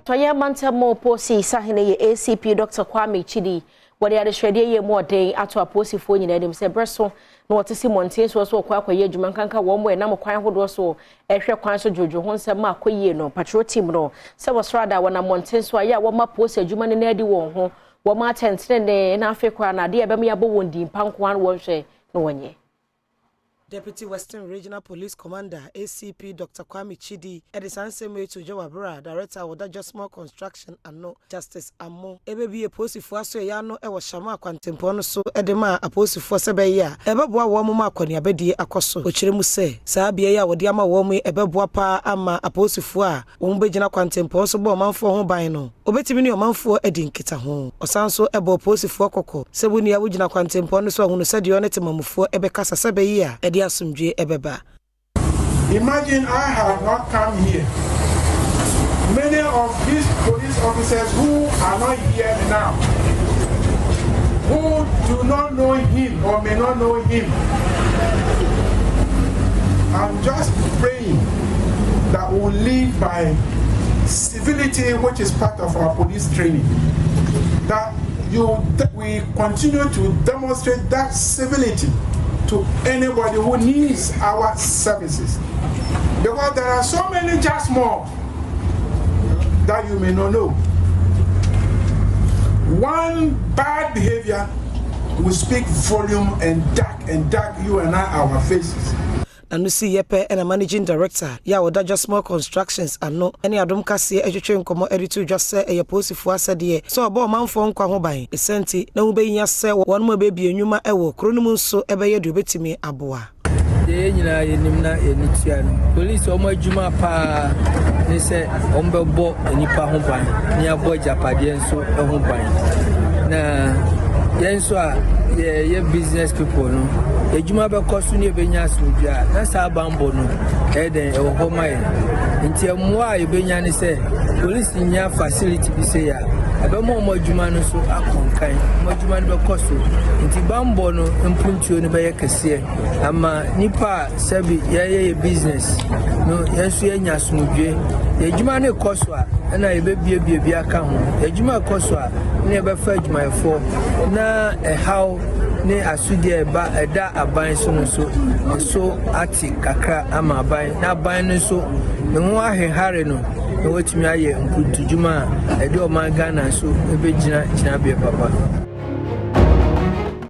Toya manta mo posi sahene ye ACP Dr. Kwame Chidi wade adehwede ye mo den ato aposi fo nyina dem se breso na wotesi monten so kwa ye adwuma kanka wo mo na mo kwan hodo so ehwe kwan so jojo ho nsem akoyie no patrol team no se wasrada wona monten so aya wo ma posi adwuma ne na adi won ho wo ma tentene na afekwa na de ebem yabo wondi mpanko an wo hwe no wonye. Deputy Western Regional Police Commander ACP Dr. Kwame Chidi Edison Seme to Jawabra Director of the Small Construction and no Justice Amo ebebi e posi fo aso ya no e wo shama kwantempo no so edema aposi fo sebe ya ebeboa wo mo makwani abedi akoso okiremu se saa bia ya wodi ama wo mo ebeboa pa ama aposi fo a wo mbegina kwantempo so bo manfo ho ban no obetimi ne omanfo edi nkita ho osanso ebo posi fo kokko sebuni ya wogina kwantempo no so hunu sede yo ne temamufo ebekasa sebe ya Imagine I have not come here. Many of these police officers who are not here now, who do not know him or may not know him, I'm just praying that we'll live by civility, which is part of our police training. That we continue to demonstrate that civility to anybody who needs our services. Because there are so many just more that you may not know. One bad behavior will speak volume and dark you and I our faces. And we see Yepe and a managing director, Yawoda Small Constructions, and no any Adom Kasee education como editor just say a post for said so about man for Kwahobai, a senti, no be say one more baby and yuma ewo, chronomun so ebe do betimi aboa. The Nimna Nitian, police or my Juma pa, they say, Ombebo and Nipa Hombai, near boy Japadian so a Hombai. Now, Yenswa. Yeah, business people no. Ejuma be cost ni benya sujia. Na sa bambo no. Eden e ho mai. Nti amwa e benya ni say police nya facility bi say ya. Ebe mo ejuma no so akonkan. Mo ejuma no be cost. Nti bambo no mpuntuo no be ye kase. Ama nipa sabi ye business. No yenso ye nya sujie. Ejuma no cost a na e be bie aka ho. Ejuma cost a na e be fa ejuma efo. Na how ne asudi eba eda aban so ati kakra ama aban na aban no so ne ho ahehare no ne watumi aye mputujuma ede o man Ghana so ebegina be papa.